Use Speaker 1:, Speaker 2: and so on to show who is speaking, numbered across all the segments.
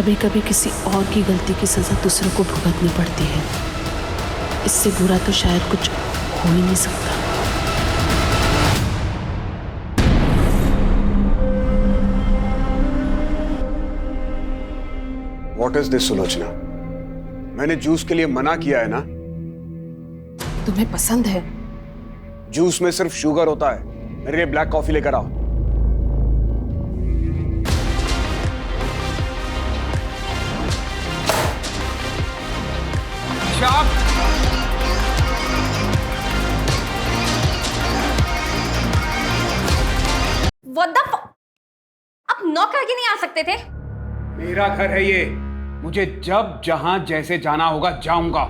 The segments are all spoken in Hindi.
Speaker 1: कभी कभी किसी और की गलती की सजा दूसरों को भुगतनी पड़ती है। इससे बुरा तो शायद कुछ हो ही नहीं सकता।
Speaker 2: What is this, Sulochana? मैंने जूस के लिए मना किया है ना।
Speaker 1: तुम्हें पसंद है?
Speaker 2: जूस में सिर्फ शुगर होता है। मेरे लिए ब्लैक कॉफी लेकर आओ।
Speaker 3: What the f... आप नॉक करके नहीं आ सकते थे?
Speaker 2: मेरा घर है ये। मुझे जब जहां जैसे जाना होगा जाऊंगा।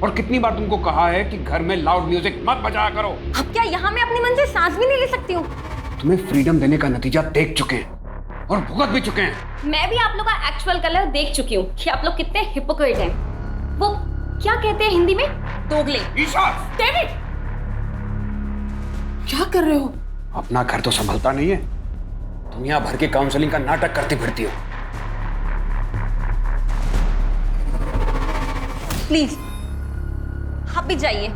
Speaker 2: और कितनी बार तुमको कहा है कि घर में लाउड म्यूजिक मत बजाया करो।
Speaker 3: अब क्या यहाँ मैं अपने मन से सांस भी नहीं ले सकती हूँ?
Speaker 2: तुम्हें फ्रीडम देने का नतीजा देख चुके हैं और भुगत भी चुके हैं।
Speaker 3: मैं भी आप लोग का एक्चुअल कलर देख चुकी हूँ कि आप लोग कितने हिपोक्रेट हैं। वो क्या कहते हैं हिंदी में? दोगले।
Speaker 2: ईशा!
Speaker 3: डेविड!
Speaker 1: क्या कर रहे हो?
Speaker 2: अपना घर तो संभलता नहीं है। दुनिया भर के काउंसलिंग का नाटक करती फिरती हो।
Speaker 3: प्लीज आप भी जाइए।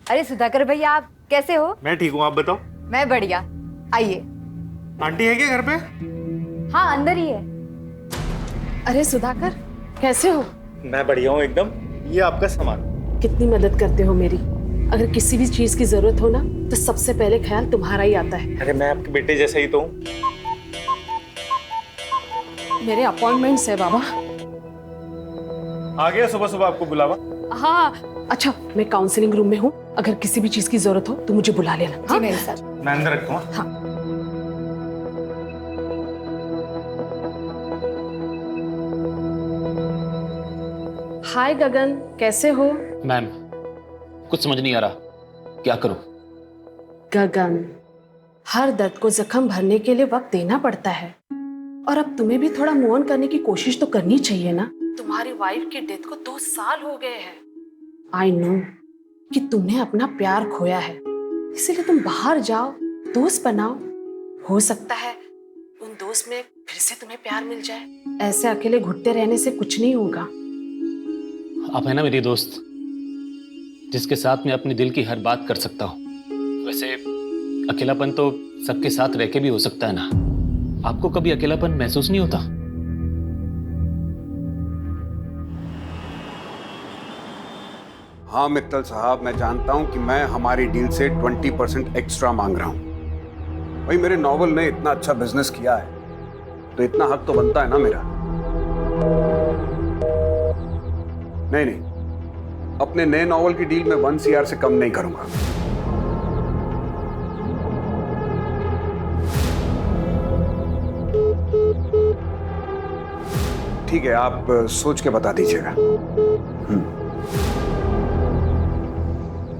Speaker 4: अरे सुधाकर भैया, आप कैसे हो?
Speaker 5: मैं ठीक हूँ, आप बताओ।
Speaker 4: मैं बढ़िया। आइए।
Speaker 5: आंटी है क्या घर पे?
Speaker 4: हाँ, अंदर ही है।
Speaker 1: अरे सुधाकर, कैसे हो?
Speaker 5: मैं बढ़िया हूँ एकदम। ये आपका सामान।
Speaker 1: कितनी मदद करते हो मेरी। अगर किसी भी चीज की जरूरत हो ना तो सबसे पहले ख्याल तुम्हारा ही आता है।
Speaker 5: अरे मैं आपके बेटे जैसा ही तो हूँ।
Speaker 1: मेरे अपॉइंटमेंट्स है बाबा।
Speaker 5: आ गया सुबह सुबह आपको बुलावा।
Speaker 1: हाँ, अच्छा मैं काउंसलिंग रूम में हूँ। अगर किसी भी चीज की जरूरत हो तो मुझे बुला लेना।
Speaker 4: जी मेरे साथ।
Speaker 5: मैं अंदर रखता हूँ।
Speaker 1: हाँ। हाय गगन, कैसे हो?
Speaker 6: मैम, कुछ समझ नहीं आ रहा, क्या करूं?
Speaker 1: गगन, हर दर्द को जख्म भरने के लिए वक्त देना पड़ता है। और अब तुम्हें भी थोड़ा मूव ऑन करने की कोशिश तो करनी चाहिए ना। तुम्हारी वाइफ की डेथ को 2 साल हो गए हैं। आई नो कि तुमने अपना प्यार खोया है, इसीलिए तुम बाहर जाओ, दोस्त बनाओ। हो सकता है उन दोस्त में फिर से तुम्हें प्यार मिल जाए। ऐसे अकेले घुटते रहने से कुछ नहीं होगा।
Speaker 6: आप है ना मेरी दोस्त, जिसके साथ मैं अपने दिल की हर बात कर सकता हूँ। वैसे अकेलापन तो सबके साथ रह के भी हो सकता है ना। आपको कभी अकेलापन महसूस नहीं होता?
Speaker 2: हाँ मित्तल साहब, मैं जानता हूं कि मैं हमारी डील से 20% एक्स्ट्रा मांग रहा हूं। भाई मेरे नॉवल ने इतना अच्छा बिजनेस किया है तो इतना हक तो बनता है ना मेरा। नहीं नहीं, अपने नए नॉवल की डील में 1 CR से कम नहीं करूंगा। ठीक है, आप सोच के बता दीजिएगा।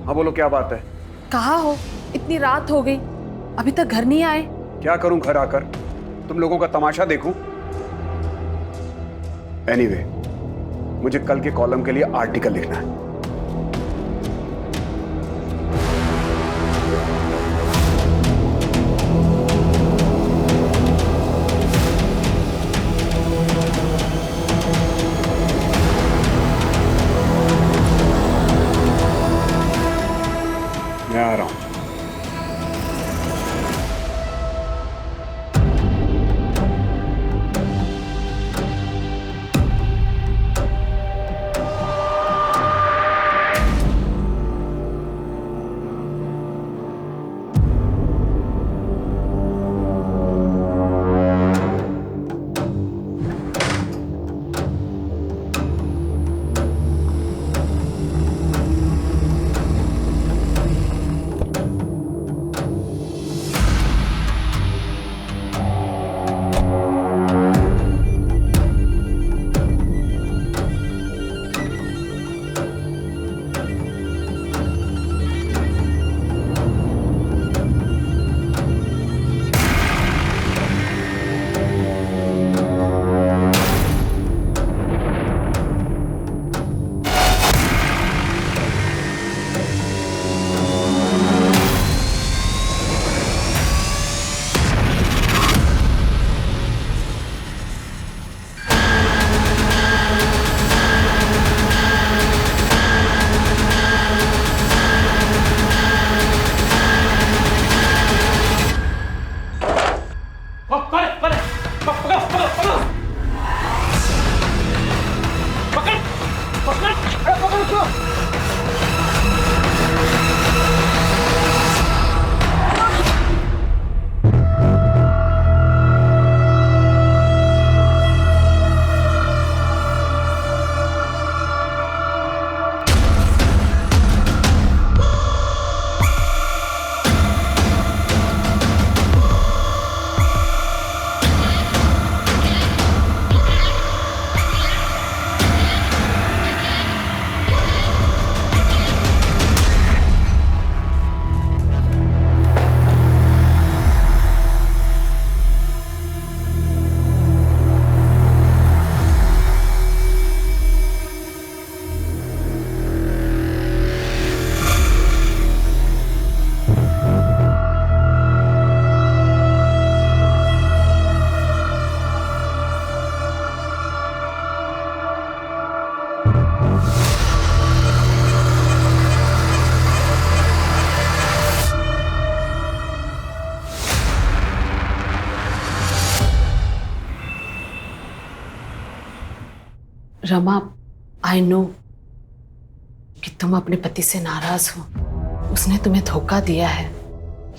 Speaker 2: हाँ बोलो, क्या बात है?
Speaker 1: कहाँ हो? इतनी रात हो गई, अभी तक घर नहीं आए।
Speaker 2: क्या करूं घर आकर? तुम लोगों का तमाशा देखूं? एनीवे, मुझे कल के कॉलम के लिए आर्टिकल लिखना है। मैं आ रहा हूं।
Speaker 1: रमा, आई नो कि तुम अपने पति से नाराज हो, उसने तुम्हें धोखा दिया है,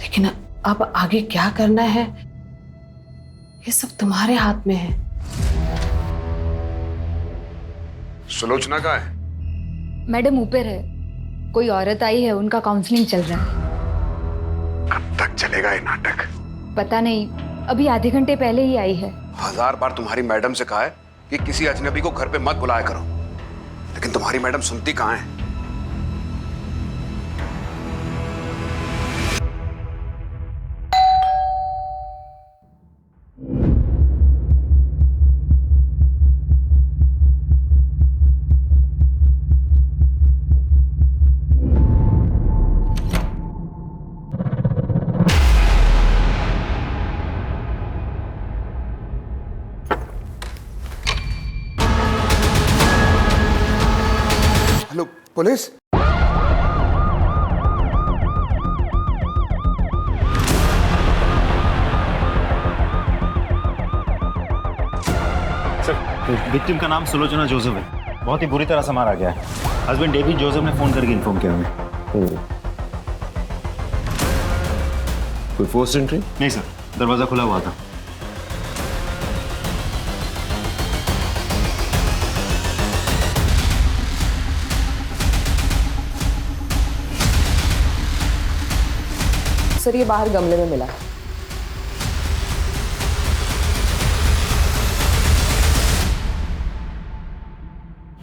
Speaker 1: लेकिन अब आगे क्या करना है ये सब तुम्हारे हाथ में है।
Speaker 2: सुलोचना कहाँ है?
Speaker 4: मैडम ऊपर है, कोई औरत आई है, उनका काउंसलिंग चल रहा है।
Speaker 2: कब तक चलेगा ये नाटक?
Speaker 4: पता नहीं, अभी आधे घंटे पहले ही आई है।
Speaker 2: 1000 बार तुम्हारी मैडम से कहा है कि किसी अजनबी को घर पे मत बुलाया करो, लेकिन तुम्हारी मैडम सुनती कहाँ है? Hello police.
Speaker 5: सर, विक्टिम का नाम सुलोचना जोसेफ है। बहुत ही बुरी तरह से मारा गया है। हस्बैंड डेविड जोसेफ ने फोन करके इन्फॉर्म किया हमें।
Speaker 7: कोई फोर्स एंट्री?
Speaker 5: नहीं सर, दरवाजा खुला हुआ था।
Speaker 8: सर ये बाहर गमले में मिला।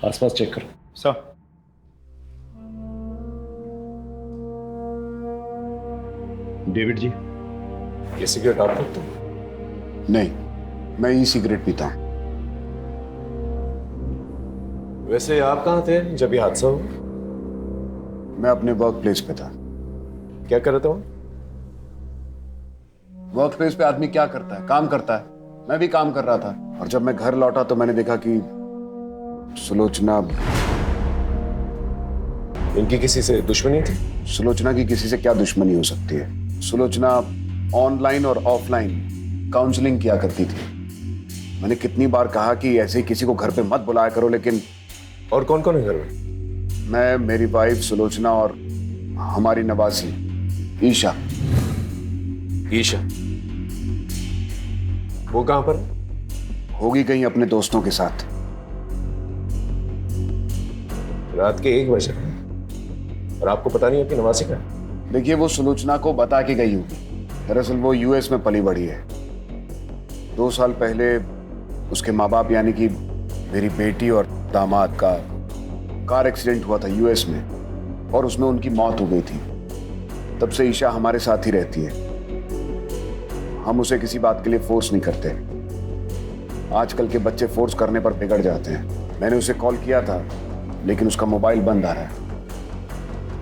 Speaker 7: आसपास चेक करो।
Speaker 5: सर,
Speaker 7: डेविड जी, ये सिगरेट आप रखते हो?
Speaker 2: नहीं, मैं ई सिगरेट पीता हूं।
Speaker 7: वैसे आप कहाँ थे जब ये हादसा हुआ?
Speaker 2: मैं अपने वर्क प्लेस पे था।
Speaker 7: क्या कर रहे थे वहाँ?
Speaker 2: वर्क प्लेस पे आदमी क्या करता है? काम करता है। मैं भी काम कर रहा था, और जब मैं घर लौटा तो मैंने देखा कि सुलोचना
Speaker 7: इनकी किसी से दुश्मनी थी?
Speaker 2: सुलोचना की किसी से क्या दुश्मनी हो सकती है? सुलोचना ऑनलाइन और ऑफलाइन काउंसलिंग किया करती थी। मैंने कितनी बार कहा कि ऐसे ही किसी को घर पे मत बुलाया करो, लेकिन
Speaker 7: और कौन कौन है घर में?
Speaker 2: मैं, मेरी वाइफ सुलोचना और हमारी नवासी ईशा।
Speaker 7: ईशा? वो कहाँ पर?
Speaker 2: होगी कहीं अपने दोस्तों के साथ।
Speaker 7: रात के 1 बजे और आपको पता नहीं है कि नवासी का?
Speaker 2: देखिए, वो सुलोचना को बता के गई होगी। दरअसल वो यूएस में पली बड़ी है। 2 साल पहले उसके माँ बाप यानी कि मेरी बेटी और दामाद का कार एक्सीडेंट हुआ था यूएस में, और उसमें उनकी मौत हो गई थी। तब से ईशा हमारे साथ ही रहती है। हम उसे किसी बात के लिए फोर्स नहीं करते। आजकल के बच्चे फोर्स करने पर बिगड़ जाते हैं। मैंने उसे कॉल किया था, लेकिन उसका मोबाइल बंद आ रहा है।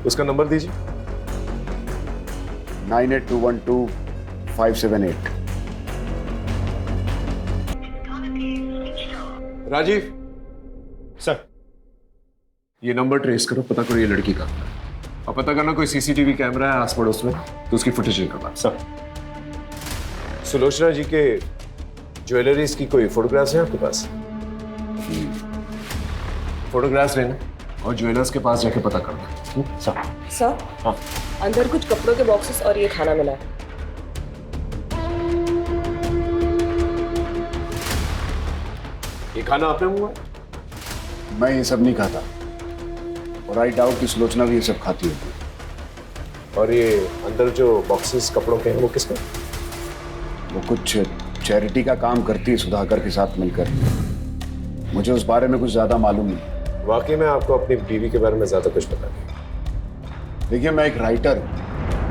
Speaker 7: उसका नंबर दीजिए।
Speaker 2: 98212578।
Speaker 7: राजीव
Speaker 5: सर,
Speaker 7: ये नंबर ट्रेस करो, पता करो ये लड़की का, और पता करना कोई सीसीटीवी कैमरा है आस पड़ोस में तो उसकी फुटेज निकालना।
Speaker 5: सर।
Speaker 7: सुलोचना जी के ज्वेलरीज की कोई फोटोग्राफ्स हैं आपके पास? फोटोग्राफ्स लेना और ज्वेलर्स के पास जाके पता करना।
Speaker 5: सर।
Speaker 8: सर
Speaker 5: हाँ।
Speaker 8: अंदर कुछ कपड़ों के बॉक्सेस और ये खाना मिला है।
Speaker 7: ये खाना आपने मंगवाया?
Speaker 2: मैं ये सब नहीं खाता, और आई डाउट कि सुलोचना भी ये सब खाती होगी।
Speaker 7: और ये अंदर जो बॉक्सेस कपड़ों के हैं वो किसका?
Speaker 2: वो कुछ चैरिटी का काम करती है सुधाकर के साथ मिलकर। मुझे उस बारे में कुछ ज्यादा मालूम नहीं।
Speaker 7: वाकई में आपको अपनी बीवी के बारे में ज्यादा कुछ पता नहीं?
Speaker 2: देखिए, मैं एक राइटर हूं।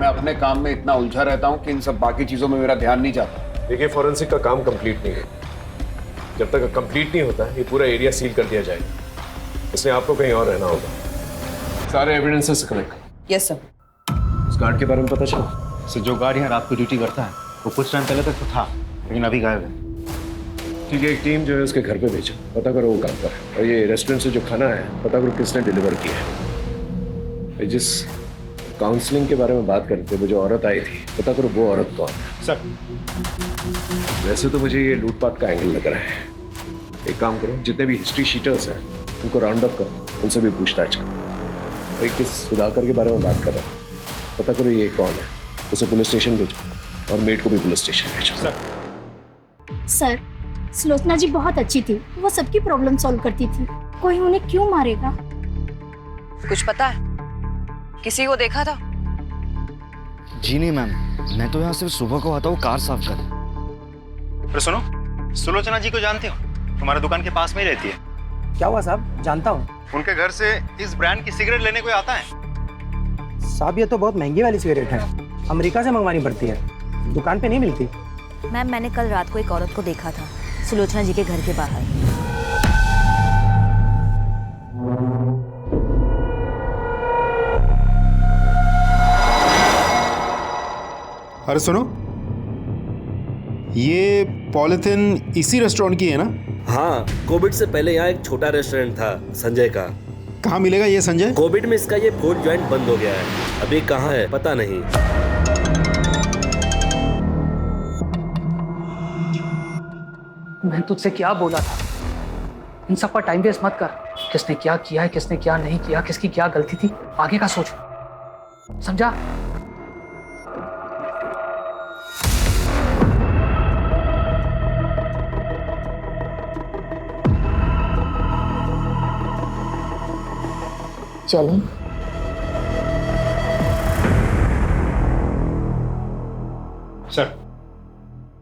Speaker 2: मैं अपने काम में इतना उलझा रहता हूं कि इन सब बाकी चीजों में मेरा ध्यान नहीं जाता।
Speaker 7: देखिए, फॉरेंसिक का काम कंप्लीट नहीं है। जब तक कंप्लीट नहीं होता ये पूरा एरिया सील कर दिया जाएगा, इसलिए आपको कहीं और रहना होगा। सारे एविडेंसेस कलेक्ट।
Speaker 8: Yes sir.
Speaker 7: उस गार्ड के बारे में पता चला?
Speaker 5: सर, जो गार्ड यहाँ रात को ड्यूटी करता है वो कुछ टाइम पहले तक तो था, लेकिन अभी गायब है।
Speaker 7: ठीक है, एक टीम जो है उसके घर पे भेजो, पता करो वो कहाँ पर है। और ये रेस्टोरेंट से जो खाना है पता करो किसने डिलीवर किया है। जिस काउंसलिंग के बारे में बात करते वो जो औरत आई थी, पता करो वो औरत कौन है।
Speaker 5: सर।
Speaker 7: वैसे तो मुझे ये लूटपाट का एंगल लग रहा है, एक काम करो, जितने भी हिस्ट्री शीटर्स हैं उनको राउंड अप करो, उनसे भी पूछताछ करो। भाई किस सुधाकर के बारे में बात कर रहा है, पता करो ये कौन है, उसे पुलिस स्टेशन भेजो और मेड को भी पुलिस स्टेशन भेजो।
Speaker 9: सर, सुलोचना जी बहुत अच्छी थी, वो सबकी प्रॉब्लम सॉल्व करती थी, कोई उन्हें क्यों मारेगा?
Speaker 8: कुछ पता है? किसी को देखा था?
Speaker 10: जी नहीं मैम, मैं तो यहाँ सिर्फ सुबह को आता हूँ कार साफ कर।
Speaker 5: पर सुनो, सुलोचना जी को जानते हो? तुम्हारे दुकान के पास में ही रहती है।
Speaker 11: क्या हुआ साहब? जानता हूँ।
Speaker 5: उनके घर से इस ब्रांड की सिगरेट लेने कोई आता है?
Speaker 11: साहब ये तो बहुत महंगी वाली सिगरेट है, अमेरिका से मंगवानी पड़ती है, दुकान पे नहीं मिलती।
Speaker 12: मैम मैंने कल रात को एक औरत को देखा था सुलोचना जी के घर के बाहर।
Speaker 13: अरे सुनो, ये पॉलिथिन इसी रेस्टोरेंट की है ना?
Speaker 14: हाँ, कोविड से पहले यहाँ एक छोटा रेस्टोरेंट था संजय का।
Speaker 13: कहाँ मिलेगा ये संजय?
Speaker 14: कोविड में इसका ये फूड जॉइंट बंद हो गया है, अभी कहाँ है पता नहीं।
Speaker 11: मैं तुझसे क्या बोला था, इन सब पर टाइम वेस्ट मत कर। किसने क्या किया है, किसने क्या नहीं किया, किसकी क्या गलती थी, आगे का सोच, समझा?
Speaker 12: चलें।
Speaker 5: सर,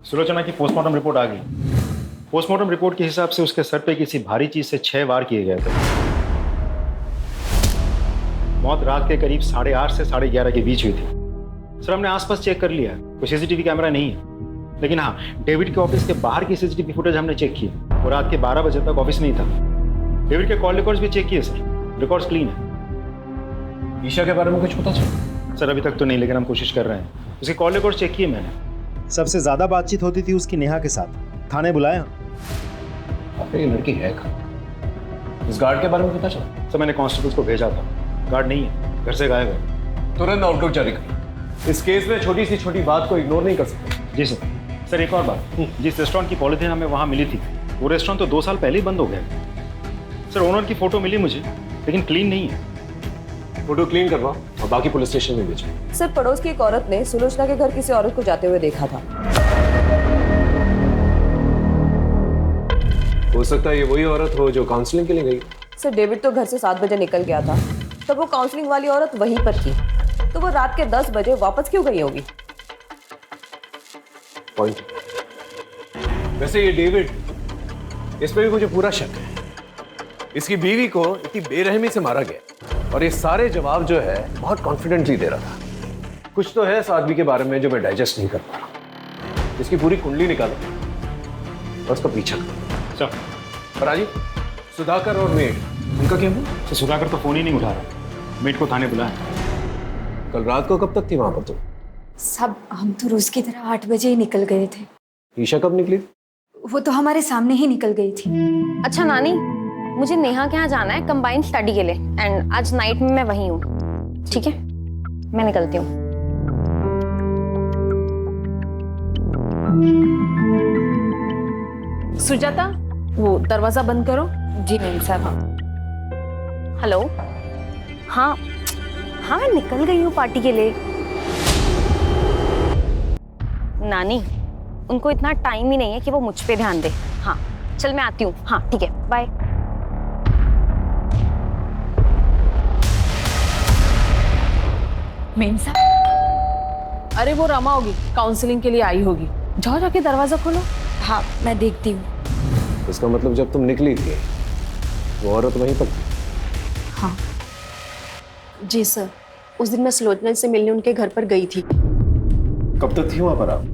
Speaker 5: सुलोचना की पोस्टमार्टम रिपोर्ट आ गई। पोस्टमार्टम रिपोर्ट के हिसाब से उसके सर पे किसी भारी चीज से 6 वार किए गए थे। मौत रात के करीब 8:30 से 11:30 के बीच हुई थी। सर, हमने आसपास चेक कर लिया, कोई सीसीटीवी कैमरा नहीं है, लेकिन हाँ, डेविड के ऑफिस के बाहर की सीसीटीवी फुटेज हमने चेक की। वो रात के 12 बजे तक ऑफिस नहीं था। डेविड के कॉल रिकॉर्ड्स भी चेक किए सर, रिकॉर्ड्स क्लीन है।
Speaker 7: ईशा के बारे में कुछ पता चला?
Speaker 5: सर, अभी तक तो नहीं, लेकिन हम कोशिश कर रहे हैं। उसके कॉल रिकॉर्ड चेक किए मैंने।
Speaker 13: सबसे ज्यादा बातचीत होती थी उसकी नेहा के साथ। थाने बुलाया?
Speaker 7: ये लड़की है कहाँ? इस गार्ड के बारे में पता चला?
Speaker 5: सर, मैंने कांस्टेबल्स को भेजा था, गार्ड नहीं है, घर से गायब है।
Speaker 7: तुरंत आउटलुक जारी कर। इस केस में छोटी सी छोटी बात को इग्नोर नहीं कर सकते।
Speaker 5: जी सर। सर, एक और बात, जिस रेस्टोरेंट की पॉलिथीन हमें वहाँ मिली थी, वो रेस्टोरेंट तो 2 साल पहले ही बंद हो गया। सर, ओनर की फोटो मिली मुझे, लेकिन क्लीन नहीं है।
Speaker 7: फोटो क्लीन करवाओ और बाकी पुलिस स्टेशन में भेजो।
Speaker 8: सर, पड़ोस की एक औरत ने सुलोचना के घर किसी औरत को जाते हुए देखा था।
Speaker 7: हो सकता है ये वही औरत हो जो काउंसलिंग के लिए गई।
Speaker 8: सर, डेविड तो घर से 7 बजे निकल गया था, तब वो काउंसलिंग वाली औरत वहीं पर थी, तो वो रात के 10 बजे वापस क्यों गई होगी?
Speaker 7: पॉइंट। वैसे ये डेविड, इस पे भी मुझे पूरा शक है। इसकी बीवी को इतनी बेरहमी से मारा गया और ये सारे जवाब जो है बहुत कॉन्फिडेंटली दे रहा था। कुछ तो है इस आदमी के बारे में जो मैं डाइजेस्ट नहीं कर पा रहा। इसकी पूरी कुंडली निकालो और उसका पीछा करो।
Speaker 5: सर,
Speaker 7: राजीव, सुधाकर और मेड, उनका क्या हुआ?
Speaker 5: तो सुधाकर तो फोन ही नहीं उठा रहा, मेट को थाने बुलाया।
Speaker 7: कल रात को कब तक थी वहां पर तुम?
Speaker 4: सब हम तो रोज की तरह 8 बजे ही निकल गए थे।
Speaker 7: ईशा कब निकली?
Speaker 4: वो तो हमारे सामने ही निकल गई थी।
Speaker 3: अच्छा नानी, मुझे नेहा के यहाँ जाना है कंबाइंड स्टडी के लिए, एंड आज नाइट में मैं वहीं हूँ। ठीक है, मैं निकलती हूँ।
Speaker 1: सुजाता, वो दरवाजा बंद करो।
Speaker 3: जी मैम साहब। हेलो, हाँ हाँ, मैं निकल गई हूँ पार्टी के लिए। नानी, उनको इतना टाइम ही नहीं है कि वो मुझ पे ध्यान दे। हाँ चल, मैं आती हूँ। हाँ ठीक है, बाय।
Speaker 4: मेम साहब,
Speaker 1: अरे वो रमा होगी, काउंसलिंग के लिए आई होगी। जाओ, जाके दरवाजा खोलो।
Speaker 4: हाँ मैं देखती हूँ।
Speaker 7: इसका मतलब जब तुम निकली थी वो औरत वहीं पर थी?
Speaker 4: हाँ
Speaker 9: जी सर, उस दिन मैं सुलोचना से मिलने उनके घर पर गई थी।
Speaker 7: कब तक थी वहां पर आप?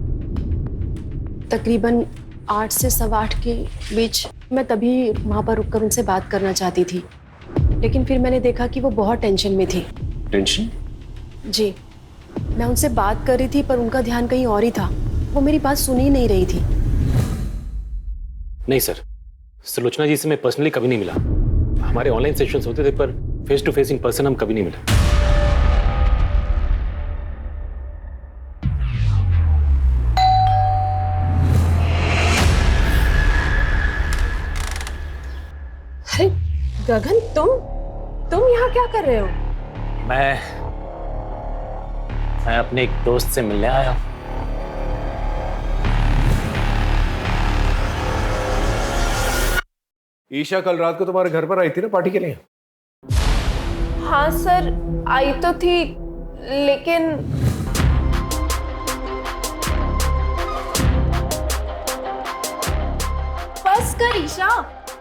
Speaker 9: तकरीबन 8 से 8:15 के बीच। मैं तभी वहाँ पर रुककर उनसे बात करना चाहती थी, लेकिन फिर मैंने देखा कि वो बहुत टेंशन में थी।
Speaker 7: टेंशन?
Speaker 9: जी, मैं उनसे बात कर रही थी पर उनका ध्यान कहीं और ही था। वो मेरी बात सुन ही नहीं रही थी।
Speaker 6: नहीं सर, सुलोचना जी से मैं पर्सनली कभी नहीं मिला। हमारे ऑनलाइन सेशंस होते थे, पर face to face in person हम कभी नहीं मिले।
Speaker 1: अरे गगन, तुम यहाँ क्या कर रहे हो?
Speaker 6: मैं अपने एक दोस्त से मिलने आया हूं।
Speaker 7: ईशा कल रात को तुम्हारे घर पर आई थी ना पार्टी के लिए?
Speaker 8: हाँ सर, आई तो थी, लेकिन बस कर ईशा,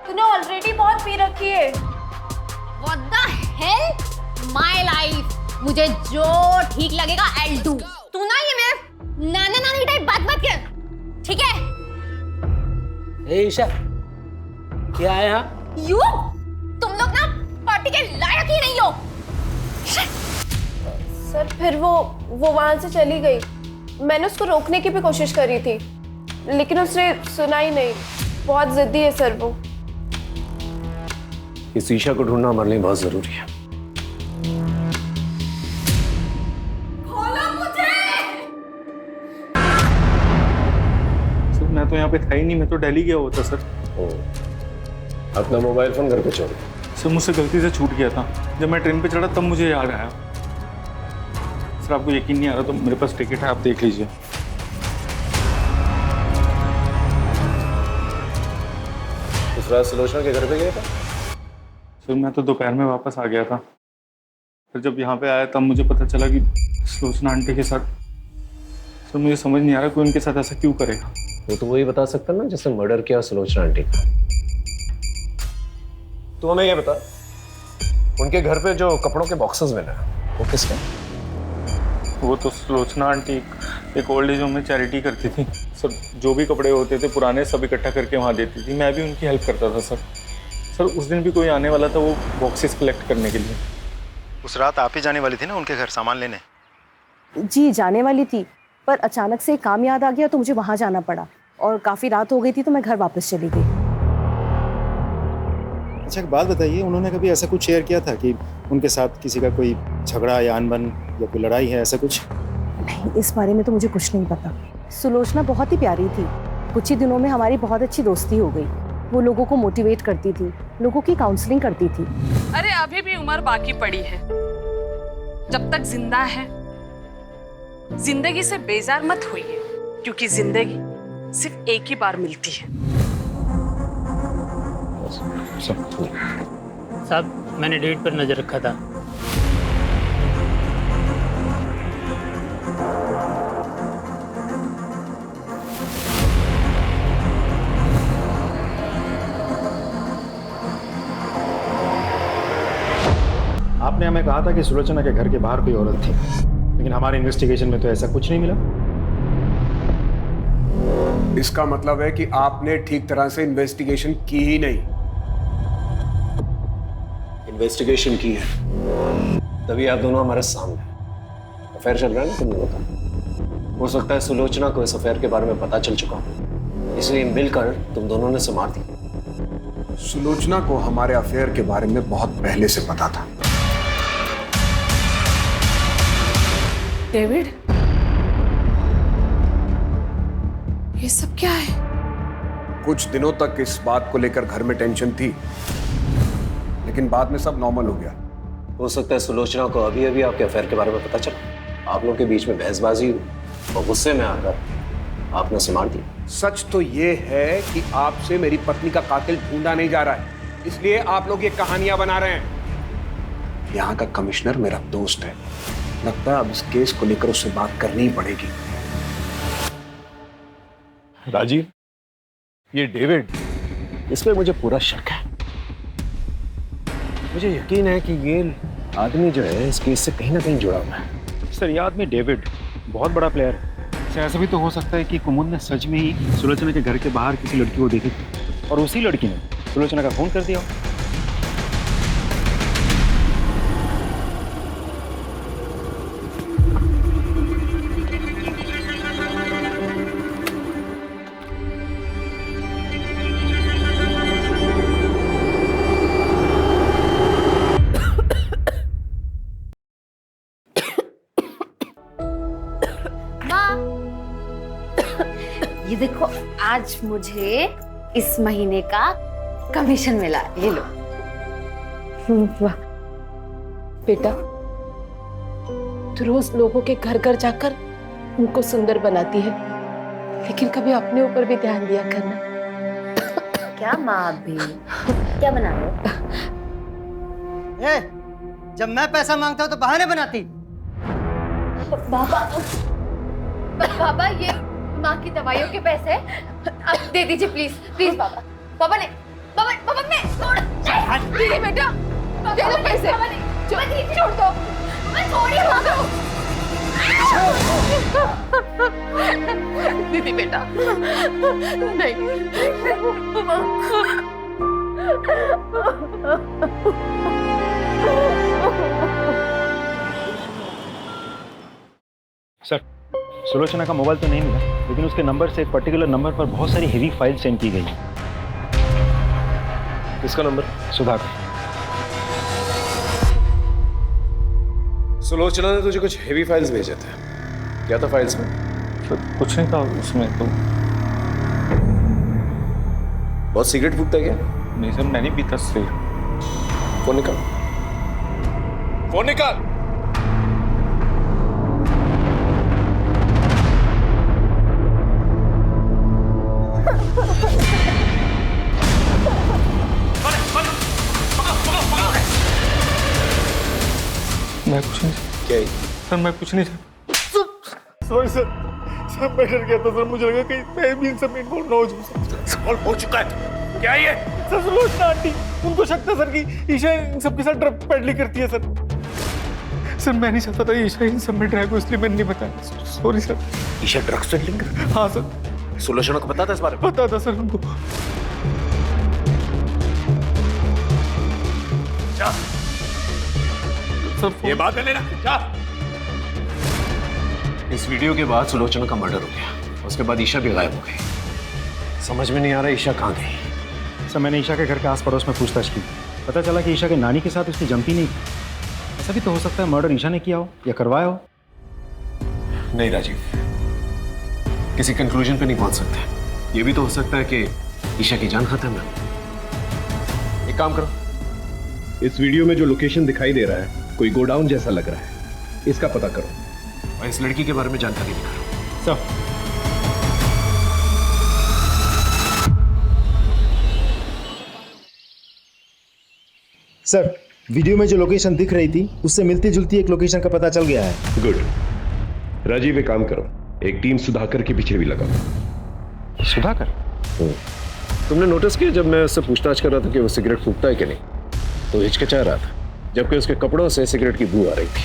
Speaker 8: तूने ऑलरेडी बहुत पी रखी है।
Speaker 3: What the hell? My life. मुझे जो ठीक लगेगा I'll do. तू ना ये मेरे नाना नानी टाइप बात मत कर, ठीक है?
Speaker 14: ए ईशा, क्या है यहाँ?
Speaker 3: You? तुम लोग ना पार्टी के लायक ही नहीं हो।
Speaker 8: सर फिर वो वहां से चली गई। मैंने उसको रोकने की भी कोशिश करी थी, लेकिन उसने सुना ही नहीं। बहुत जिद्दी है सर वो।
Speaker 7: इस ईशा को ढूंढना हमारे लिए बहुत जरूरी है।
Speaker 5: सर मैं तो यहाँ पे था ही नहीं, मैं तो दिल्ली गया हुआ था सर।
Speaker 7: अपना मोबाइल फोन घर पे छोड़।
Speaker 5: सर मुझसे गलती से छूट गया था, जब मैं ट्रेन पे चढ़ा तब मुझे याद आया। सर आपको यकीन नहीं आ रहा तो मेरे पास टिकट है, आप देख लीजिए।
Speaker 7: उस रात सुलोचना के घर पे गया था?
Speaker 5: सर मैं तो दोपहर में वापस आ गया था। फिर जब यहाँ पे आया तब मुझे पता चला कि सुलोचना आंटी के साथ। सर मुझे समझ नहीं आ रहा कोई उनके साथ ऐसा क्यों करेगा।
Speaker 7: वो तो वही बता सकता ना जिसने मर्डर किया सुलोचना आंटी का। तू हमें ये बता, उनके घर पे जो कपड़ों के बॉक्सेस मिले वो किसके?
Speaker 5: वो तो सुलोचना आंटी एक ओल्ड एज होम में चैरिटी करती थी सर। जो भी कपड़े होते थे पुराने सब इकट्ठा करके वहाँ देती थी। मैं भी उनकी हेल्प करता था सर। सर उस दिन भी कोई आने वाला था वो बॉक्सेस कलेक्ट करने के लिए।
Speaker 10: उस रात आप ही जाने वाली थी ना उनके घर सामान लेने?
Speaker 12: जी जाने वाली थी, पर अचानक से काम याद आ गया तो मुझे वहाँ जाना पड़ा और काफ़ी रात हो गई थी तो मैं घर वापस चली गई।
Speaker 13: अच्छा एक बात बताइए, उन्होंने कभी ऐसा कुछ शेयर किया था कि उनके साथ किसी का कोई झगड़ा या अनबन या कोई लड़ाई है, ऐसा कुछ?
Speaker 12: नहीं, इस बारे में तो मुझे कुछ नहीं पता। सुलोचना बहुत ही प्यारी थी। कुछ ही दिनों में हमारी बहुत अच्छी दोस्ती हो गई। वो लोगों को मोटिवेट करती थी, लोगों की काउंसलिंग करती थी।
Speaker 1: अरे अभी भी उम्र बाकी पड़ी है, जब तक जिंदा है जिंदगी से बेजार मत होइए, क्योंकि जिंदगी सिर्फ एक ही बार मिलती है।
Speaker 6: साहब मैंने डेट पर नजर रखा था।
Speaker 5: आपने हमें कहा था कि सुलोचना के घर के बाहर कोई औरत थी, लेकिन हमारे इन्वेस्टिगेशन में तो ऐसा कुछ नहीं मिला।
Speaker 2: इसका मतलब है कि आपने ठीक तरह से इन्वेस्टिगेशन की ही नहीं।
Speaker 7: इन्वेस्टिगेशन की है तभी आप दोनों हमारे सामने। अफेयर चल रहा है ना तुम लोगों का। हो सकता है सुलोचना को इस अफेयर के बारे में पता चल चुका हो, इसलिए मिलकर तुम दोनों ने उसे मार दिया।
Speaker 2: सुलोचना को हमारे अफेयर के बारे में बहुत पहले से पता था।
Speaker 1: डेविड, ये सब क्या है?
Speaker 2: कुछ दिनों तक इस बात को लेकर घर में टेंशन थी, लेकिन बाद में सब नॉर्मल हो गया।
Speaker 7: हो सकता है सुलोचना को अभी अभी आपके अफेयर के बारे में पता चला, आप लोगों के बीच में बहसबाजी हुई और गुस्से में आकर आपने उसे मार दिया।
Speaker 2: सच तो ये है कि आपसे मेरी पत्नी का कातिल ढूंढा नहीं जा रहा है, इसलिए आप लोग ये कहानियां बना रहे हैं। यहाँ का कमिश्नर मेरा दोस्त है, लगता है अब इस केस को लेकर उससे बात करनी ही पड़ेगी।
Speaker 7: राजीव, ये डेविड, इस पे मुझे पूरा शक है। मुझे यकीन है कि ये आदमी जो है इस केस से कहीं ना कहीं जुड़ा हुआ है।
Speaker 5: सर ये आदमी डेविड बहुत बड़ा प्लेयर है। ऐसा भी तो हो सकता है कि कुमुद ने सच में ही सुलोचना के घर के बाहर किसी लड़की को देखी थी और उसी लड़की ने सुलोचना का फोन कर दिया।
Speaker 3: ये देखो आज मुझे इस महीने का कमीशन मिला, ये लो।
Speaker 1: वाह बेटा, तू रोज लोगों के घर घर जाकर उनको सुंदर बनाती है, लेकिन कभी अपने ऊपर भी ध्यान दिया करना।
Speaker 12: क्या माँ आप भी क्या बना रहे हो?
Speaker 11: जब मैं पैसा मांगता हूँ तो बहाने बनाती।
Speaker 3: बाबा ये माँ की दवाइयों के पैसे अब दे दीजिए प्लीज प्लीज बाबा। बाबा ने छोड़ दीदी बेटा दे दो पैसे। छोड़ दो मैं छोड़िए बाबा।
Speaker 1: दीदी बेटा नहीं।
Speaker 5: सर, सुलोचना का मोबाइल तो नहीं मिला, लेकिन उसके नंबर से एक पर्टिकुलर नंबर पर बहुत सारी हेवी फाइल सेंड की गई।
Speaker 7: किसका नंबर?
Speaker 5: सुधाकर।
Speaker 7: सुलोचना ने तुझे कुछ हेवी फाइल्स भेजे थे, क्या था फाइल्स में?
Speaker 5: सर कुछ नहीं था उसमें तो।
Speaker 7: बहुत सिगरेट फूकता है क्या?
Speaker 5: नहीं सर, मैं नहीं पीता सिगरेट।
Speaker 7: फोन निकाल, फोन निकाल।
Speaker 5: मैं कुछ नहीं
Speaker 7: क्या
Speaker 5: सर, मैं कुछ नहीं
Speaker 13: सॉरी सर, मैं डर गया था सर, मुझे लगा कहीं मैं भी इन सब में इन्वॉल्व ना हो जाऊं।
Speaker 7: सॉल्व हो चुका है, क्या ये?
Speaker 13: सर सुलोचना आंटी, उनको शक था सर कि ईशा इन सबके साथ ड्रग पेडलिंग करती है सर। सर मैं नहीं चाहता था ईशा इन सब में ड्रैग हो, इसलिए मैंने नहीं बताया। Sorry sir.
Speaker 7: Isha drugs peddling कर?
Speaker 13: हाँ सर।
Speaker 7: सुलोचना को पता था इस बारे में?
Speaker 13: पता था सर हमको।
Speaker 7: सर ये बात है लेना क्या? इस वीडियो के बाद सुलोचना का मर्डर हो गया, उसके बाद ईशा भी गायब हो गई। समझ में नहीं आ रहा ईशा कहाँ गई।
Speaker 5: सर मैंने ईशा के घर के आस पड़ोस में पूछताछ की, पता चला कि ईशा के नानी के साथ उसकी जमती नहीं। ऐसा भी तो हो सकता है मर्डर ईशा ने किया हो या करवाया हो।
Speaker 7: नहीं राजीव, किसी कंक्लूजन पे नहीं पहुंच सकते। ये भी तो हो सकता है कि ईशा की जान खत्म है। एक काम करो, इस वीडियो में जो लोकेशन दिखाई दे रहा है कोई गोडाउन जैसा लग रहा है, इसका पता करो और इस लड़की के बारे में जानकारी निकालो।
Speaker 5: सर
Speaker 13: सर वीडियो में जो लोकेशन दिख रही थी उससे मिलती जुलती एक लोकेशन का पता चल गया है।
Speaker 7: गुड। राजीव एक काम करो, एक टीम सुधाकर के पीछे भी लगाओ।
Speaker 5: सुधाकर?
Speaker 7: तुमने नोटिस किया जब मैं उससे पूछताछ कर रहा था कि वो सिगरेट फूकता है कि नहीं, तो हिचकिचा रहा था, जबकि उसके कपड़ों से सिगरेट की बू आ रही थी।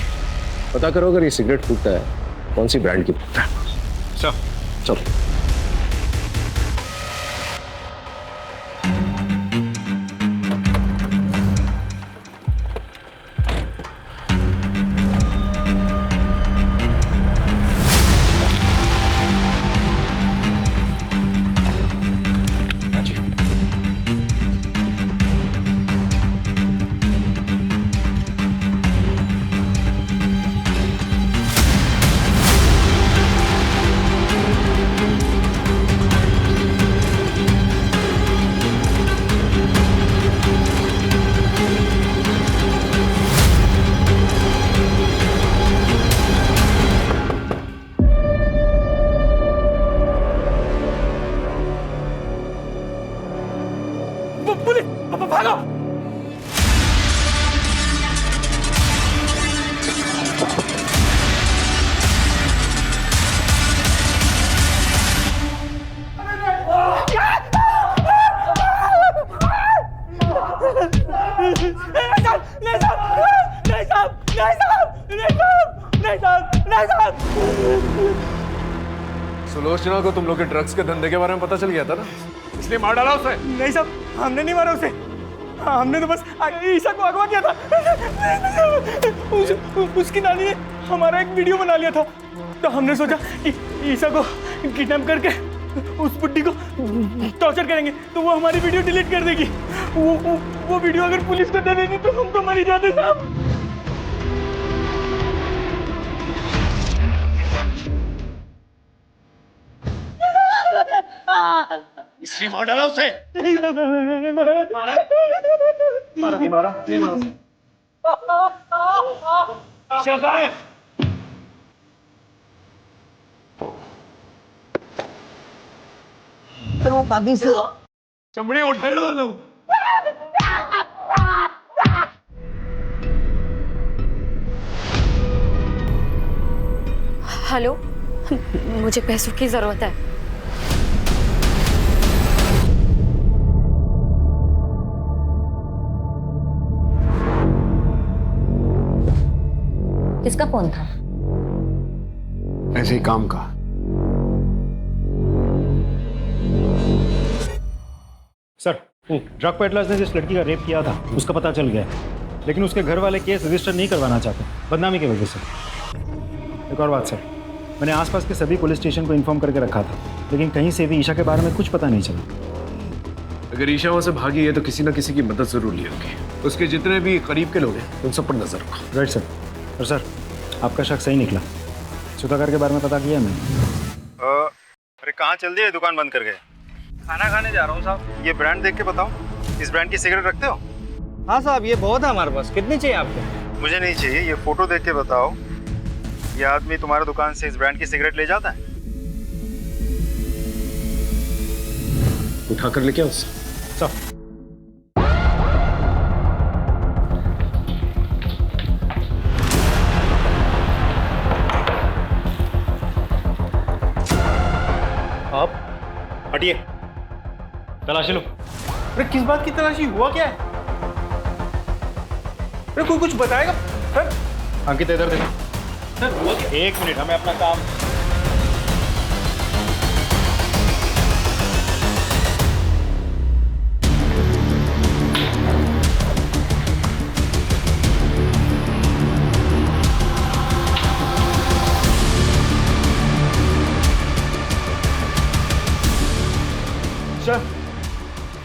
Speaker 7: पता करो अगर ये सिगरेट फूकता है कौन सी ब्रांड की फूकता है। चलो। सुलोचना को तुम लोग के ड्रग्स के धंधे के बारे में पता चल गया था ना, इसलिए मार डाला उसे।
Speaker 13: नहीं साहब, हमने नहीं मारा उसे, हमने तो बस ईशा को अगवा किया था। उसकी नानी ने हमारा एक वीडियो बना लिया था, तो हमने सोचा कि ईशा को किडनैप करके उस बुड्ढी को टॉर्चर करेंगे तो वो हमारी वीडियो डिलीट कर देगी। वो वीडियो अगर पुलिस को दे देगी तो हम तो मर ही जाते साहब।
Speaker 7: इसलिए मार डाला उसे।
Speaker 13: मारा
Speaker 7: नहीं मारा।
Speaker 13: चमड़े उठा लो।
Speaker 3: हेलो, मुझे पैसों की जरूरत है।
Speaker 4: किसका फोन था?
Speaker 2: ऐसे ही काम का।
Speaker 5: सर, ड्रग पेडलर्स ने जिस लड़की का रेप किया था उसका पता चल गया है, लेकिन उसके घर वाले केस रजिस्टर नहीं करवाना चाहते बदनामी की वजह से। एक और बात सर, मैंने आसपास के सभी पुलिस स्टेशन को इन्फॉर्म करके रखा था, लेकिन कहीं से भी ईशा के बारे में कुछ पता नहीं चला।
Speaker 7: अगर ईशा वहां से भागी है तो किसी ना किसी की मदद जरूर ली होगी। उसके जितने भी करीब के लोग हैं उन सब पर नजर रखो।
Speaker 5: Right sir. और सर, आपका शक सही निकला। सुधाकर के बारे में पता किया मैंने।
Speaker 15: अरे कहाँ चल दिए, दुकान बंद कर गए?
Speaker 16: खाना खाने जा रहा हूँ साहब।
Speaker 15: ये ब्रांड देख के बताओ, इस ब्रांड की सिगरेट रखते हो?
Speaker 16: हाँ साहब, ये बहुत है हमारे पास। कितनी चाहिए आपको?
Speaker 15: मुझे नहीं चाहिए, ये फोटो देख के बताओ, ये आदमी तुम्हारे दुकान से इस ब्रांड की सिगरेट ले जाता है?
Speaker 7: उठा कर लेके आओ सब।
Speaker 5: आप हटिए, तलाशी लो।
Speaker 13: अरे किस बात की तलाशी? हुआ क्या है? अरे कोई कुछ बताएगा? सर,
Speaker 5: अंकित इधर देखो।
Speaker 13: सर हुआ क्या?
Speaker 5: एक मिनट, हमें अपना काम।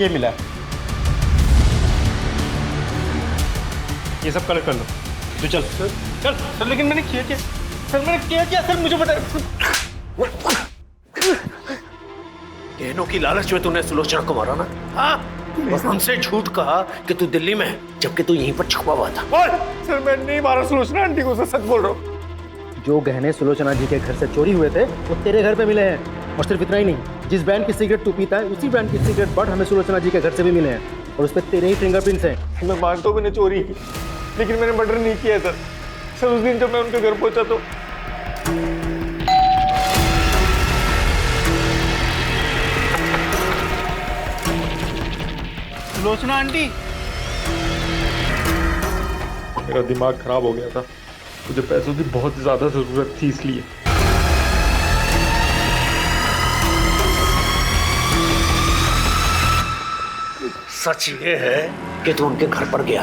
Speaker 5: ये मिला है, ये सब कलेक्ट कर लो। तो चल
Speaker 13: चल सर, लेकिन मैंने किया क्या? सर मैंने किया क्या? सर मुझे बताए।
Speaker 14: गहनों की लालच में तूने सुलोचना को मारा ना? हाँ, और हमसे झूठ कहा कि तू दिल्ली में है, जबकि तू यहीं पर छुपा हुआ था।
Speaker 13: सर मैं नहीं मारा सुलोचना आंटी को, सर सच बोल रहा हूँ।
Speaker 5: जो गहने सुलोचना जी के घर से चोरी हुए थे वो तेरे घर पे मिले हैं। और सिर्फ इतना ही नहीं, जिस ब्रांड की सिगरेट तू पीता है उसी ब्रांड की सिगरेट बट हमें सुलोचना जी के घर से भी मिले हैं, और उस पर तेरे ही फिंगरप्रिंट्स हैं।
Speaker 13: मैं मानता हूँ मैंने चोरी की, लेकिन मैंने मर्डर नहीं किया सर। सर उस दिन जब मैं उनके घर पहुंचा तो सुलोचना आंटी, मेरा दिमाग खराब हो गया था। मुझे पैसों की बहुत ज्यादा जरूरत थी, इसलिए।
Speaker 14: सच ये है कि तू उनके घर पर गया,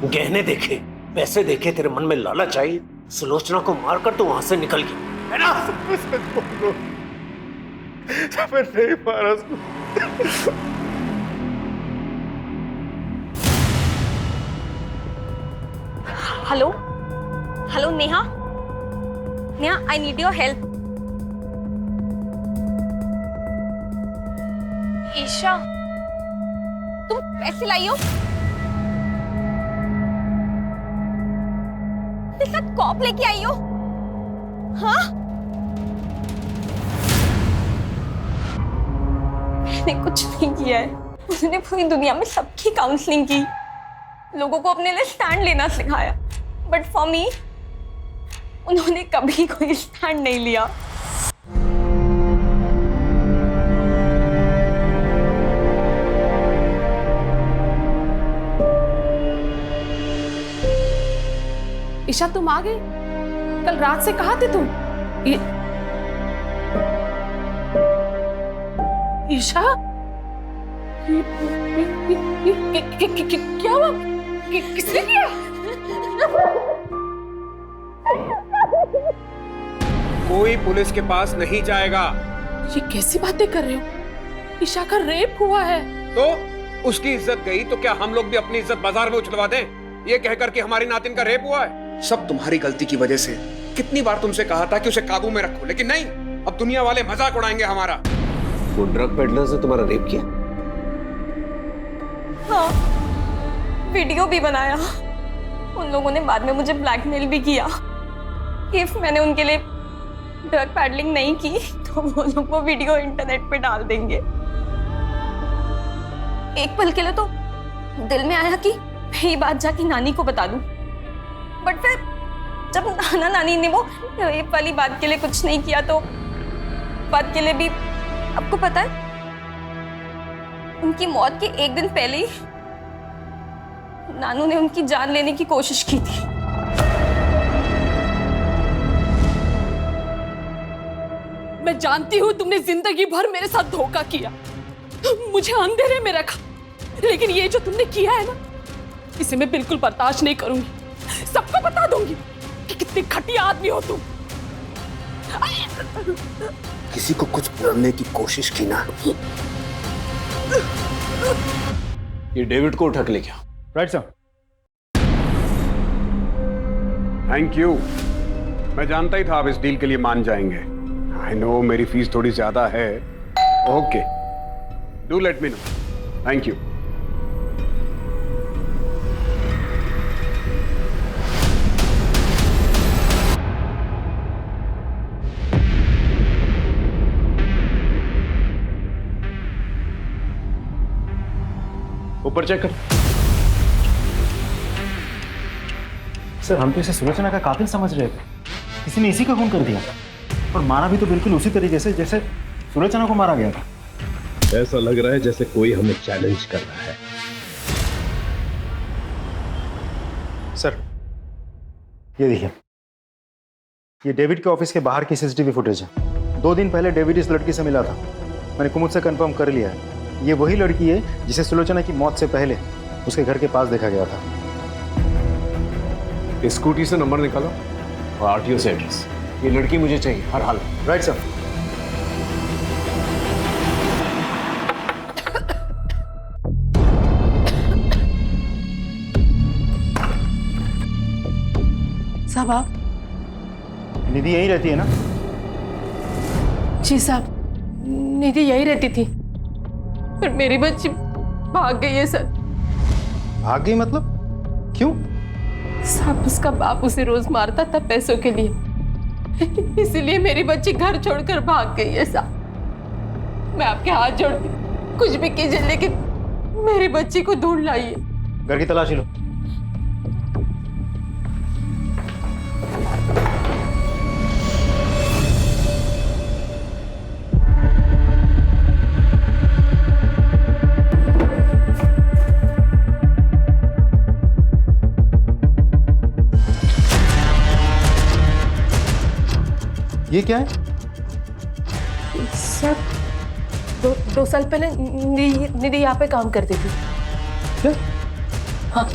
Speaker 14: गहने देखे, पैसे देखे, तेरे मन में लालच आई, सुलोचना को मारकर तू वहां से निकल गई, है ना?
Speaker 13: सच बोल रहा हूं। मैं नहीं मारा उसको।
Speaker 3: Hello hello Neha, Neha I need your help. Isha, तुम पैसे लाई हो? तेरे साथ कॉप लेके आई हो? हाँ? मैंने कुछ नहीं किया है। उसने पूरी दुनिया में सबकी काउंसलिंग की, लोगों को अपने लिए स्टैंड लेना सिखाया, बट फॉर मी उन्होंने कभी कोई स्टैंड नहीं लिया।
Speaker 1: ईशा तुम आ गए? कल रात से कहाँ थे तुम? ईशा, क्या हुआ? किसने किया?
Speaker 2: कोई पुलिस के पास नहीं जाएगा।
Speaker 1: ये कैसी बातें कर रहे हो? ईशा का रेप हुआ है।
Speaker 2: तो उसकी इज्जत गई तो क्या हम लोग भी अपनी इज्जत बाजार में उछलवा दें, ये कहकर कि हमारी नातिन का रेप हुआ है? सब तुम्हारी गलती की वजह से। कितनी बार तुमसे कहा था कि उसे काबू में रखो, लेकिन नहीं, अब दुनिया वाले मजाक उड़ाएंगे हमारा।
Speaker 14: वो ड्रग पेडलर्स ने तुम्हारा रेप किया?
Speaker 3: हाँ,
Speaker 8: वीडियो भी बनाया। उन लोगों ने बाद में मुझे ब्लैकमेल भी किया। इफ मैंने उनके लिए ड्रग पैडलिंग नहीं की तो वो लोग वो वीडियो इंटरनेट पे डाल देंगे। एक पल के लिए तो दिल में आया कि मैं ये बात जाके नानी को बता दूं, बट फिर जब नाना नानी ने वो रेप वाली बात के लिए कुछ नहीं किया तो बात के लिए भी, आपको पता है उनकी मौत के एक दिन पहले ही नानू ने उनकी जान लेने की कोशिश की थी।
Speaker 1: मैं जानती हूँ तुमने जिंदगी भर मेरे साथ धोखा किया, मुझे अंधेरे में रखा, लेकिन ये जो तुमने किया है ना, इसे मैं बिल्कुल बर्दाश्त नहीं करूंगी। सबको बता दूंगी कि कितनी घटिया आदमी हो तुम।
Speaker 14: किसी को कुछ बोलने की कोशिश की ना।
Speaker 2: ये डेविड को उठा के लेके आओ।
Speaker 5: Right sir.
Speaker 2: Thank you. मैं जानता ही था आप इस डील के लिए मान जाएंगे। आई नो मेरी फीस थोड़ी ज्यादा है। Okay, do let me know. Thank you.
Speaker 5: ऊपर चेक कर। सर हम तो इसे सुलोचना का कातिल समझ रहे थे, किसी ने इसी का खून कर दिया और मारा भी तो बिल्कुल उसी तरीके से जैसे सुलोचना को मारा गया था।
Speaker 7: ऐसा लग रहा है जैसे कोई हमें चैलेंज कर रहा है।
Speaker 5: सर ये देखिए, ये डेविड के ऑफिस के बाहर की सीसीटीवी फुटेज है। 2 दिन पहले डेविड इस लड़की से मिला था। मैंने कुमुद से कंफर्म कर लिया है, ये वही लड़की है जिसे सुलोचना की मौत से पहले उसके घर के पास देखा गया था।
Speaker 7: स्कूटी से नंबर निकालो और आरटीओ से एड्रेस। ये लड़की मुझे चाहिए हर हाल।
Speaker 5: Right sir.
Speaker 1: साहब आप?
Speaker 5: निधि यहीं रहती है ना?
Speaker 1: जी साहब, निधि यहीं रहती थी, पर मेरी बच्ची भाग गई है सर।
Speaker 5: भाग गई मतलब? क्यों?
Speaker 1: साहब उसका बाप उसे रोज मारता था पैसों के लिए, इसीलिए मेरी बच्ची घर छोड़कर भाग गई है साहब। मैं आपके हाथ जोड़ती, कुछ भी कीजिए लेकिन मेरी बच्ची को ढूंढ लाइए।
Speaker 5: घर की तलाशी लो। ये क्या है?
Speaker 1: सर दो साल पहले निधि यहाँ पे काम करती थी।
Speaker 5: क्या?
Speaker 1: हाँ।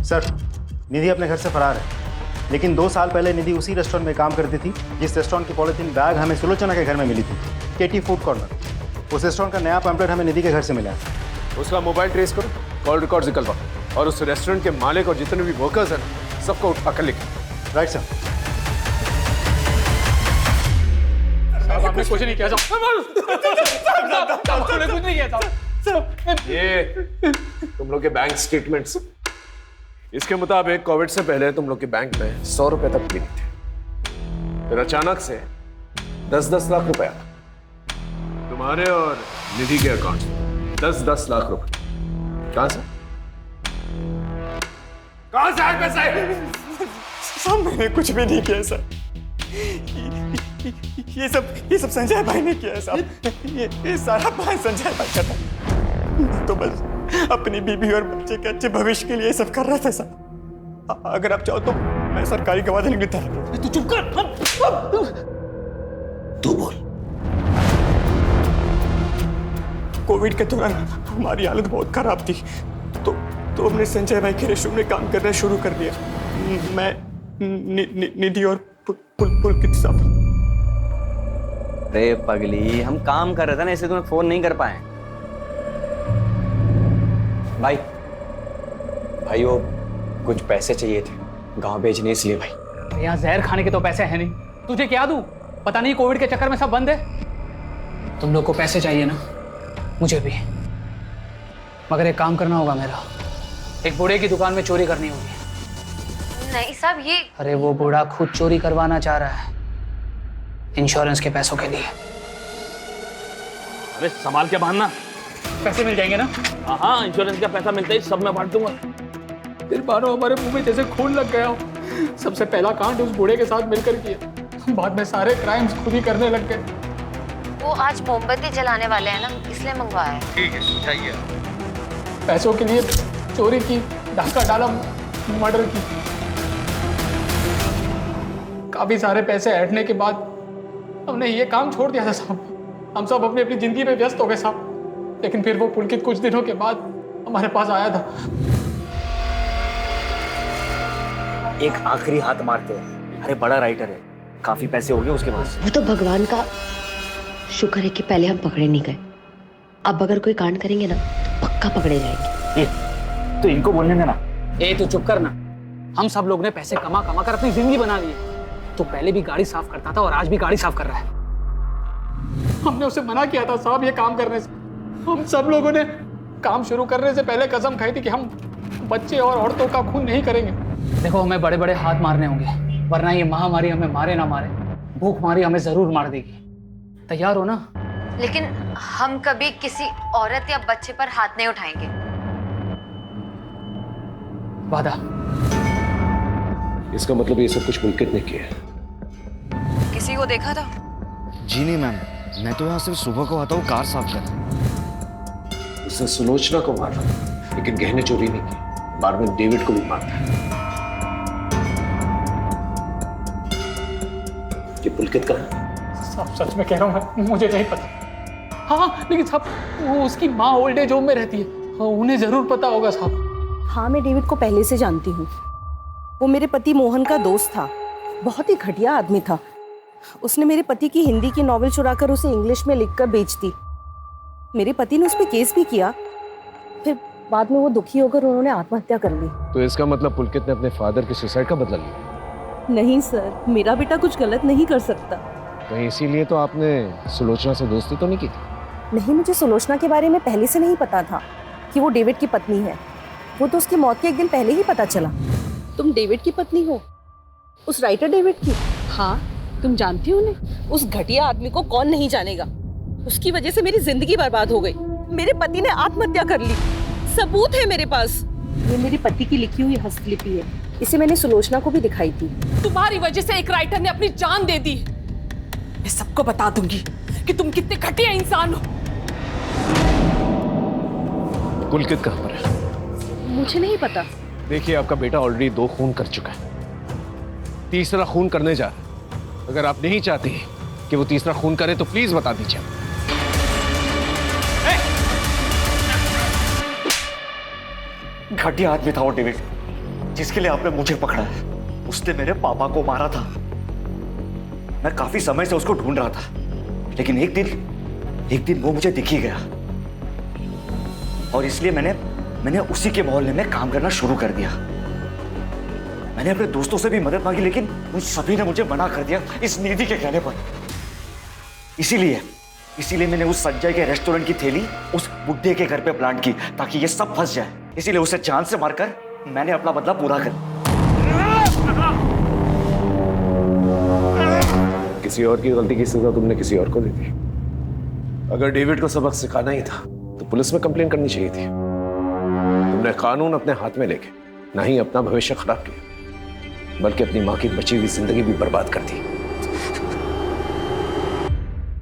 Speaker 5: सर निधि अपने घर से फरार है, लेकिन 2 साल पहले निधि उसी रेस्टोरेंट में काम करती थी जिस रेस्टोरेंट की पॉलिथीन बैग हमें सुलोचना के घर में मिली थी, केटी फूड कॉर्नर। उस रेस्टोरेंट का नया पैम्पलेट हमें निधि के घर से मिला है।
Speaker 7: उसका मोबाइल ट्रेस करो, कॉल रिकॉर्ड निकलवा और उस रेस्टोरेंट के मालिक और जितने भी वर्कर्स हैं सबको उठा कर लिखे।
Speaker 5: Right sir.
Speaker 13: आपने कुछ नहीं किया आपने कुछ नहीं किया।
Speaker 7: ये तुम लोग के बैंक स्टेटमेंट्स, इसके मुताबिक कोविड से पहले तुम लोग के बैंक में 100 रुपए तक भी नहीं थे, फिर अचानक से 10-10 लाख रुपए तुम्हारे और निधि के अकाउंट में 10-10 लाख रुपए। कहां से आए पैसे?
Speaker 13: सब मैंने कुछ भी नहीं किया सर। ये सब संजय भाई ने किया है साहब। ये सारा प्लान संजय भाई का था। तो बस अपनी बीबी और बच्चे के अच्छे भविष्य के लिए ये सब कर रहा था साहब। अगर आप चाहो तो मैं सरकारी गवाह देने के लिए तैयार हूं। तू चुप कर।
Speaker 14: तू बोल।
Speaker 13: कोविड के दौरान हमारी हालत बहुत खराब थी, तो हमने संजय भाई के रेस्टोरेंट में काम करना शुरू कर दिया। मैं निधि और पुलकित साहब।
Speaker 16: अरे पगली, हम काम कर रहे थे ना, इसलिए तुम्हें फोन नहीं कर पाए। भाई वो कुछ पैसे चाहिए थे गांव भेजने, इसलिए भाई।
Speaker 11: यहाँ जहर खाने के तो पैसे हैं नहीं, तुझे क्या दूं? पता नहीं कोविड के चक्कर में सब बंद है। तुम लोग को पैसे चाहिए ना, मुझे भी, मगर एक काम करना होगा मेरा। एक बूढ़े की दुकान में चोरी करनी होगी।
Speaker 3: नहीं साहब, ये
Speaker 11: अरे वो बूढ़ा खुद चोरी करवाना चाह रहा है इंश्योरेंस के पैसों के लिए।
Speaker 6: अरे संभाल के बांधना,
Speaker 11: पैसे मिल जाएंगे ना?
Speaker 6: हाँ हाँ, इंश्योरेंस का पैसा मिलता ही सब मैं बांट दूंगा।
Speaker 11: फिर मानो हमारे मुंह में जैसे खून लग गया हो। सबसे पहला कांड उस बूढ़े के साथ मिलकर किया, बाद में सारे क्राइम्स खुद ही करने लग गए।
Speaker 3: वो आज मोमबत्ती जलाने वाले हैं ना, इसलिए मंगवाया है।
Speaker 15: ठीक है, चाहिए।
Speaker 11: पैसों के लिए चोरी की, डाका डाला, मर्डर की। काफी सारे पैसे ऐंठने के बाद हमने ये काम छोड़ दिया था साहब। हम सब अपनी अपनी जिंदगी में व्यस्त हो गए साहब। लेकिन फिर वो पुलकित कुछ दिनों के बाद हमारे पास आया था।
Speaker 16: एक आखिरी हाथ मारते हैं। अरे बड़ा राइटर है, काफी पैसे हो गए उसके पास।
Speaker 9: वो तो भगवान का शुक्र है कि पहले हम पकड़े नहीं गए। अब अगर कोई कांड करेंगे ना तो पक्का पकड़े जाएंगे।
Speaker 16: तो इनको बोलने देना।
Speaker 11: ए तो चुप करना। हम सब लोग ने पैसे कमा कमा कर अपनी जिंदगी बना ली। तो पहले भी गाड़ी साफ करता था और आज भी गाड़ी साफ कर रहा है। हमने उसे मना किया था साहब ये काम करने से। हम सब लोगों ने काम शुरू करने से पहले कसम खाई थी कि हम बच्चे और औरतों का खून नहीं करेंगे। देखो, हमें बड़े बड़े हाथ मारने होंगे, वरना ये महामारी हमें मारे ना मारे, भूखमारी हमें जरूर मार देगी। तैयार हो ना?
Speaker 3: लेकिन हम कभी किसी औरत या बच्चे पर हाथ नहीं उठाएंगे।
Speaker 11: वादा।
Speaker 7: इसका मतलब ये सब कुछ पुलकित ने किया है।
Speaker 8: किसी को देखा था?
Speaker 10: जी नहीं मैम, मैं तो यहाँ सिर्फ सुबह को आता हूँ कार साफ कर।
Speaker 7: उसने सुलोचना को मारा, लेकिन गहने चोरी नहीं की। बाद में डेविड को भी मारा। ये पुलकित का है?
Speaker 11: साहब सच में कह रहा हूँ, मुझे नहीं पता। हाँ लेकिन साहब वो उसकी माँ ओल्ड एज होम में रहती है, उन्हें जरूर पता होगा साहब।
Speaker 12: हाँ, मैं डेविड को पहले से जानती हूँ। वो मेरे पति मोहन का दोस्त था, बहुत ही घटिया आदमी था। उसने मेरे पति की हिंदी की नॉवेल चुराकर उसे इंग्लिश में लिखकर बेच दी। मेरे पति ने उस पर केस भी किया, फिर बाद में वो दुखी होकर उन्होंने आत्महत्या कर ली।
Speaker 7: तो इसका मतलब पुलकित ने अपने फादर के सुसाइड का बदला लिया?
Speaker 12: नहीं सर, मेरा बेटा कुछ गलत नहीं कर सकता।
Speaker 7: कहीं इसीलिए तो आपने सुलोचना से दोस्ती तो नहीं की थी?
Speaker 12: नहीं, मुझे सुलोचना के बारे में पहले से नहीं पता था कि वो डेविड की पत्नी है। वो तो उसकी मौत के एक दिन पहले ही पता चला। तुम डेविड की पत्नी हो? उस राइटर डेविड की? हाँ, तुम जानती हो उन्हें? उस घटिया आदमी को कौन नहीं जानेगा। उसकी वजह से मेरी जिंदगी बर्बाद हो गई। मेरे पति ने आत्महत्या कर ली, सबूत है मेरे पास। ये मेरे पति की लिखी हुई हस्तलिपि है, इसे मैंने सुलोचना को भी दिखाई थी।
Speaker 1: तुम्हारी वजह से एक राइटर ने अपनी जान दे दी। मैं सबको बता दूंगी कि तुम कितने घटिया इंसान हो।
Speaker 7: पुलकित कहाँ पर है?
Speaker 12: मुझे नहीं पता।
Speaker 7: देखिए, आपका बेटा ऑलरेडी 2 खून कर चुका है, तीसरा खून करने जा रहा है। अगर आप नहीं चाहती कि वो तीसरा खून करे तो प्लीज बता दीजिए।
Speaker 16: घटिया आदमी था वो डेविड, जिसके लिए आपने मुझे पकड़ा है। उसने मेरे पापा को मारा था। मैं काफी समय से उसको ढूंढ रहा था, लेकिन एक दिन वो मुझे दिख ही गया और इसलिए मैंने उसी के मोहल्ले में काम करना शुरू कर दिया। मैंने अपने दोस्तों से भी मदद मांगी, लेकिन उन सभी ने मुझे मना कर दिया इस निधि के कहने पर। इसीलिए मैंने उस संजय के रेस्टोरेंट की थैली उस बुड्ढे के घर पे प्लांट की, ताकि ये सब फंस जाए। इसीलिए उसे जान से मारकर मैंने अपना बदला पूरा कर लिया।
Speaker 7: किसी और की गलती की सजा तुमने किसी और को दे दी। अगर डेविड को सबक सिखाना ही था तो पुलिस में कंप्लेन करनी चाहिए थी। तुमने कानून अपने हाथ में लेके ना ही अपना भविष्य खराब किया, बल्कि अपनी माँ की बची हुई जिंदगी भी बर्बाद कर दी।